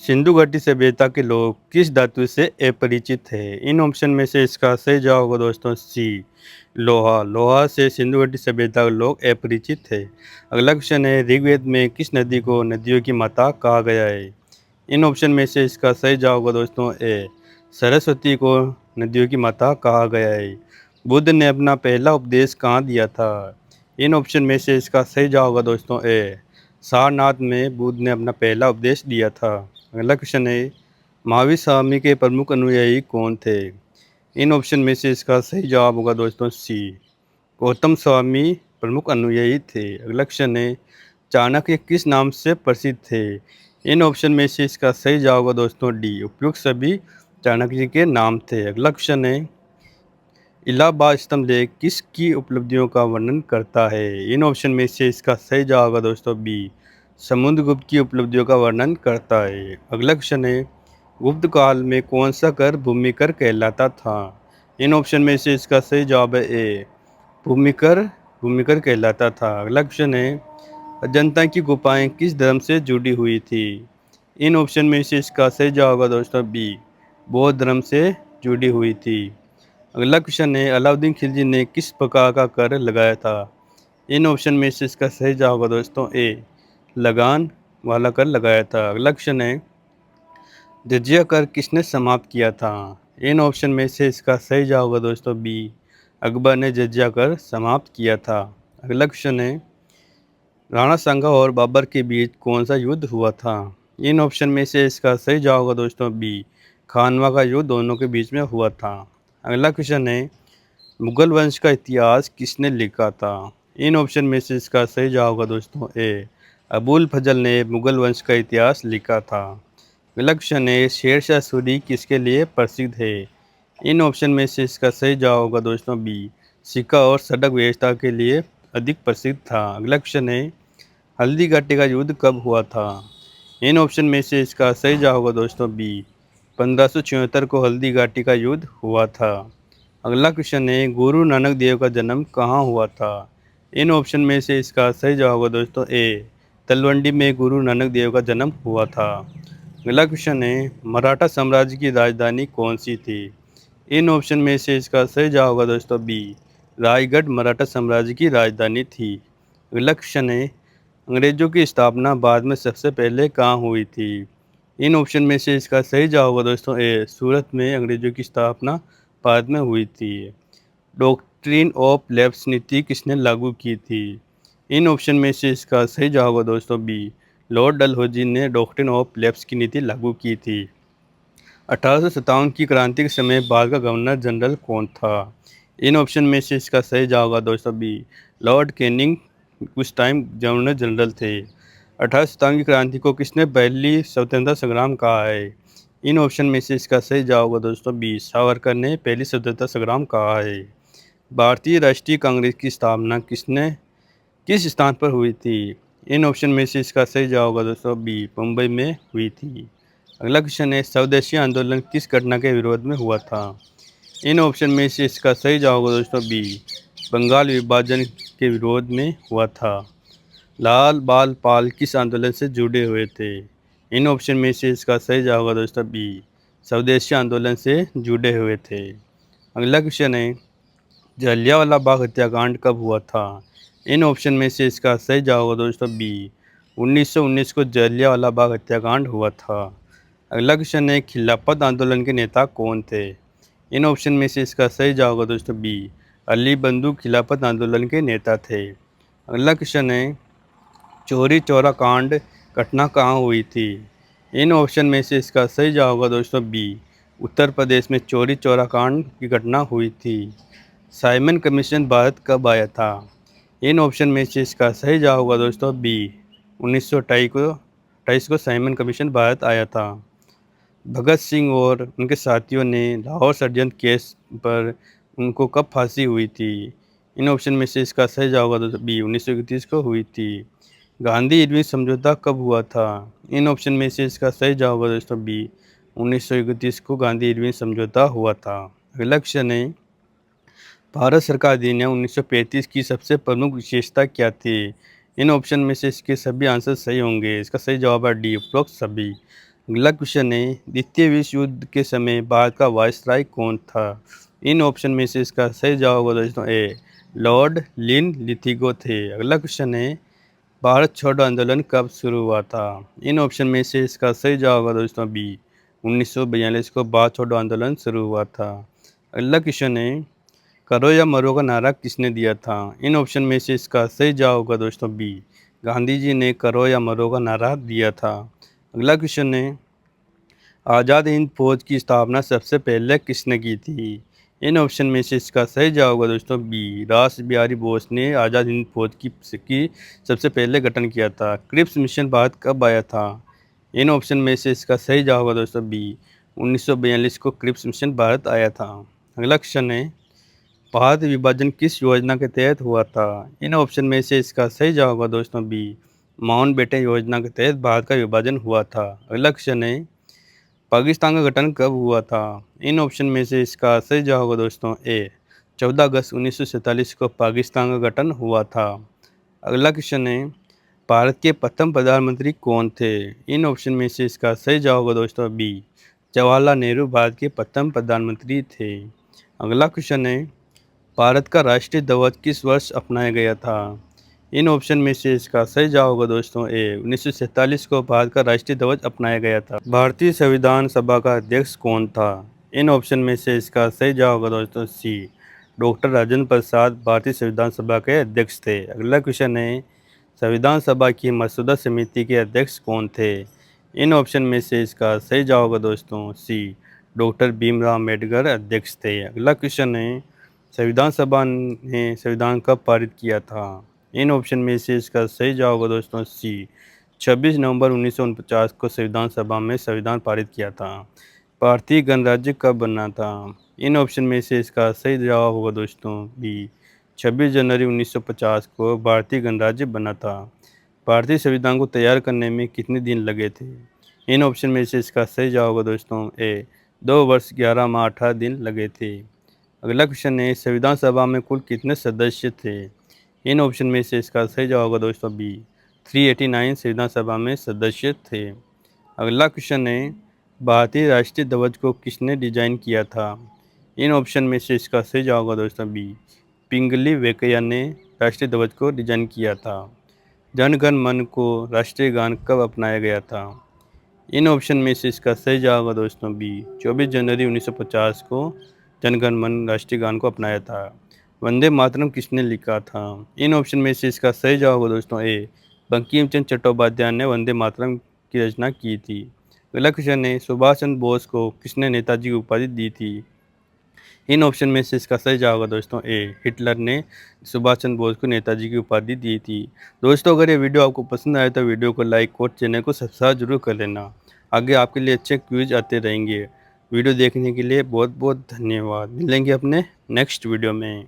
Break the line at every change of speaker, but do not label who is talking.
सिंधु घाटी सभ्यता के लोग किस धातु से अपरिचित है? इन ऑप्शन में से इसका सही जवाब होगा दोस्तों सी लोहा। लोहा से सिंधु घाटी सभ्यता के लोग अपरिचित है। अगला क्वेश्चन है, ऋग्वेद में किस नदी को नदियों की माता कहा गया है? इन ऑप्शन में से इसका सही जवाब होगा दोस्तों ए सरस्वती को नदियों की माता कहा गया है। बुद्ध ने अपना पहला उपदेश कहाँ दिया था? इन ऑप्शन में से इसका सही जवाब होगा दोस्तों ए सारनाथ में बुद्ध ने अपना पहला उपदेश दिया था। अगला क्वेश्चन है, महावीर स्वामी के प्रमुख अनुयायी कौन थे? इन ऑप्शन में से इसका सही जवाब होगा दोस्तों सी गौतम स्वामी प्रमुख अनुयायी थे। अगला क्वेश्चन है, चाणक्य किस नाम से प्रसिद्ध थे? इन ऑप्शन में से इसका सही जवाब होगा दोस्तों डी उपयुक्त सभी चाणक्य जी के नाम थे। अगला क्वेश्चन है, इलाहाबाद स्तंभ लेख किसकी उपलब्धियों का वर्णन करता है? इन ऑप्शन में से इसका सही जवाब होगा दोस्तों बी समुद्रगुप्त की उपलब्धियों का वर्णन करता है। अगला क्वेश्चन है, गुप्त काल में कौन सा कर भूमि कर कहलाता था? इन ऑप्शन में से इसका सही जवाब है ए भूमिकर भूमिकर कहलाता था। अगला क्वेश्चन है, अजंता की गुफाएं किस धर्म से जुड़ी हुई थी? इन ऑप्शन में से इसका सही जवाब होगा दोस्तों बी बौद्ध धर्म से जुड़ी हुई थी। अगला क्वेश्चन है, अलाउद्दीन खिलजी ने किस प्रकार का कर लगाया था? इन ऑप्शन में से इसका सही जवाब होगा दोस्तों ए लगान वाला कर लगाया था। अगला क्वेश्चन है, जजिया कर किसने समाप्त किया था? इन ऑप्शन में से इसका सही जवाब होगा दोस्तों बी अकबर ने जजिया कर समाप्त किया था। अगला क्वेश्चन है, राणा सांगा और बाबर के बीच कौन सा युद्ध हुआ था? इन ऑप्शन में से इसका सही जवाब होगा दोस्तों बी खानवा का युद्ध दोनों के बीच में हुआ था। अगला क्वेश्चन है, मुगल वंश का इतिहास किसने लिखा था? इन ऑप्शन में से इसका सही जवाब होगा दोस्तों ए अबुल फजल ने मुगल वंश का इतिहास लिखा था। अगला क्वेश्चन है, शेर शाह सूरी किसके लिए प्रसिद्ध है? इन ऑप्शन में से इसका सही जवाब होगा दोस्तों बी सिक्का और सड़क व्यवस्था के लिए अधिक प्रसिद्ध था। अगला क्वेश्चन है, हल्दी घाटी का युद्ध कब हुआ था? इन ऑप्शन में से इसका सही जवाब होगा दोस्तों बी 1576 को हल्दी घाटी का युद्ध हुआ था। अगला क्वेश्चन है, गुरु नानक देव का जन्म कहाँ हुआ था? इन ऑप्शन में से इसका सही जवाब होगा दोस्तों ए तलवंडी में गुरु नानक देव का जन्म हुआ था। अगला क्वेश्चन है, मराठा साम्राज्य की राजधानी कौन सी थी? इन ऑप्शन में से इसका सही जवाब होगा दोस्तों बी रायगढ़ मराठा साम्राज्य की राजधानी थी। अगला क्वेश्चन है, अंग्रेजों की स्थापना भारत में सबसे पहले कहाँ हुई थी? इन ऑप्शन में से इसका सही जवाब होगा दोस्तों ए सूरत में अंग्रेजों की स्थापना भारत में हुई थी। डॉक्ट्रिन ऑफ लैप्स नीति किसने लागू की थी? इन ऑप्शन में से इसका सही जवाब होगा दोस्तों बी लॉर्ड डलहौजी ने डॉक्ट्रिन ऑफ लैप्स की नीति लागू की थी। 1857 की क्रांति के समय भारत का गवर्नर जनरल कौन था? इन ऑप्शन में से इसका सही जवाब होगा दोस्तों बी लॉर्ड कैनिंग उस टाइम गवर्नर जनरल थे। 1857 की क्रांति को किसने पहली स्वतंत्रता संग्राम कहा है? इन ऑप्शन में से इसका सही जवाब होगा दोस्तों बी सावरकर ने पहली स्वतंत्रता संग्राम कहा है। भारतीय राष्ट्रीय कांग्रेस की स्थापना किसने किस स्थान पर हुई थी? इन ऑप्शन में से इसका सही जवाब होगा दोस्तों बी मुंबई में हुई थी। अगला क्वेश्चन है, स्वदेशी आंदोलन किस घटना के विरोध में हुआ था? इन ऑप्शन में से इसका सही जवाब होगा दोस्तों बी बंगाल विभाजन के विरोध में हुआ था। लाल बाल पाल किस आंदोलन से जुड़े हुए थे? इन ऑप्शन में से इसका सही जवाब होगा दोस्तों बी स्वदेशी आंदोलन से जुड़े हुए थे। अगला क्वेश्चन है, जलियांवाला बाग हत्याकांड कब हुआ था? इन ऑप्शन में से इसका सही जवाब होगा दोस्तों बी 1919 को जलियांवाला बाग हत्याकांड हुआ था। अगला क्वेश्चन है, खिलाफत आंदोलन के नेता कौन थे? इन ऑप्शन में से इसका सही जवाब होगा दोस्तों बी अली बंधु खिलाफत आंदोलन के नेता थे। अगला क्वेश्चन है, चौरी चौरा कांड घटना कहाँ हुई थी? इन ऑप्शन में से इसका सही जवाब होगा दोस्तों बी उत्तर प्रदेश में चौरी चौरा कांड की घटना हुई थी। साइमन कमीशन भारत कब आया था? इन ऑप्शन में से इसका सही जवाब होगा दोस्तों बी 1928 को साइमन कमीशन भारत आया था। भगत सिंह और उनके साथियों ने लाहौर षड्यंत्र केस पर उनको कब फांसी हुई थी? इन ऑप्शन में से इसका सही जवाब होगा दोस्तों बी 1931 को हुई थी। गांधी इरविन समझौता कब हुआ था? इन ऑप्शन में से इसका सही जवाब होगा दोस्तों बी 1931 को गांधी इरविन समझौता हुआ था। अगला क्वेश्चन है, भारत सरकार अधिनियम 1935 की सबसे प्रमुख विशेषता क्या थी? इन ऑप्शन में से इसके सभी आंसर सही होंगे। इसका सही जवाब है डी उपरोक्त सभी। अगला क्वेश्चन है, द्वितीय विश्व युद्ध के समय भारत का वायसराय कौन था? इन ऑप्शन में से इसका सही जवाब होगा दोस्तों ए लॉर्ड लिन लिथिगो थे। अगला क्वेश्चन है, भारत छोड़ो आंदोलन कब शुरू हुआ था? इन ऑप्शन में से इसका सही जवाब होगा दोस्तों बी 1942 को भारत छोड़ो आंदोलन शुरू हुआ था। अगला क्वेश्चन है, करो या मरो का नारा किसने दिया था? इन ऑप्शन में से इसका सही जवाब होगा दोस्तों बी गांधी जी ने करो या मरो का नारा दिया था। अगला क्वेश्चन है, आज़ाद हिंद फौज की स्थापना सबसे पहले किसने की थी? इन ऑप्शन में से इसका सही जवाब होगा दोस्तों बी रास बिहारी बोस ने आज़ाद हिंद फौज की सबसे पहले गठन किया था। क्रिप्स मिशन भारत कब आया था? इन ऑप्शन में से इसका सही जवाब होगा दोस्तों बी 1942 को क्रिप्स मिशन भारत आया था। अगला क्वेश्चन है, भारत विभाजन किस योजना के तहत हुआ था? इन ऑप्शन में से इसका सही जवाब होगा दोस्तों बी माउंटबेटन योजना के तहत भारत का विभाजन हुआ था। अगला क्वेश्चन है, पाकिस्तान का गठन कब हुआ था? इन ऑप्शन में से इसका सही जवाब होगा दोस्तों ए 14 अगस्त 1947 को पाकिस्तान का गठन हुआ था। अगला क्वेश्चन है, भारत के प्रथम प्रधानमंत्री कौन थे? इन ऑप्शन में से इसका सही जवाब होगा दोस्तों बी जवाहरलाल नेहरू भारत के प्रथम प्रधानमंत्री थे। अगला क्वेश्चन है, भारत का राष्ट्रीय ध्वज किस वर्ष अपनाया गया था? इन ऑप्शन में से इसका सही जवाब होगा दोस्तों ए 1947 को भारत का राष्ट्रीय ध्वज अपनाया गया था। भारतीय संविधान सभा का अध्यक्ष कौन था? इन ऑप्शन में से इसका सही जवाब होगा दोस्तों सी डॉक्टर राजेंद्र प्रसाद भारतीय संविधान सभा के अध्यक्ष थे। अगला क्वेश्चन है, संविधान सभा की मसौदा समिति के अध्यक्ष कौन थे? इन ऑप्शन में से इसका सही जवाब होगा दोस्तों सी डॉक्टर भीमराव अम्बेडकर अध्यक्ष थे। अगला क्वेश्चन है, संविधान सभा ने संविधान कब पारित किया था? इन ऑप्शन में से इसका सही जवाब होगा दोस्तों सी 26 नवंबर 1949 को संविधान सभा में संविधान पारित किया था। भारतीय गणराज्य कब बना था? इन ऑप्शन में से इसका सही जवाब होगा दोस्तों बी 26 जनवरी 1950 को भारतीय गणराज्य बना था। भारतीय संविधान को तैयार करने में कितने दिन लगे थे? इन ऑप्शन में से इसका सही जवाब होगा दोस्तों ए 2 वर्ष 11 माह 18 दिन लगे थे। अगला क्वेश्चन है, संविधान सभा में कुल कितने सदस्य थे? इन ऑप्शन में से इसका सही जवाब होगा दोस्तों बी 389 संविधान सभा में सदस्य थे। अगला क्वेश्चन है, भारतीय राष्ट्रीय ध्वज को किसने डिजाइन किया था? इन ऑप्शन में से इसका सही जवाब होगा दोस्तों बी पिंगली वेंकैया ने राष्ट्रीय ध्वज को डिजाइन किया था। जन गण मन को राष्ट्रीय गान कब अपनाया गया था? इन ऑप्शन में से इसका सही जवाब होगा दोस्तों बी 24 जनवरी 1950 को जन गण मन राष्ट्रीय गान को अपनाया था। वंदे मातरम किसने लिखा था? इन ऑप्शन में से इसका सही जवाब होगा दोस्तों ए बंकिम चंद्र चट्टोपाध्याय ने वंदे मातरम की रचना की थी। अगला क्वेश्चन है, सुभाष चंद्र बोस को किसने नेताजी की उपाधि दी थी? इन ऑप्शन में से इसका सही जवाब होगा दोस्तों ए हिटलर ने सुभाष चंद्र बोस को नेताजी की उपाधि दी थी। दोस्तों, अगर ये वीडियो आपको पसंद आए तो वीडियो को लाइक और चैनल को सब्सक्राइब जरूर कर लेना। आगे आपके लिए अच्छे क्विज आते रहेंगे। वीडियो देखने के लिए बहुत बहुत धन्यवाद। मिलेंगे अपने नेक्स्ट वीडियो में।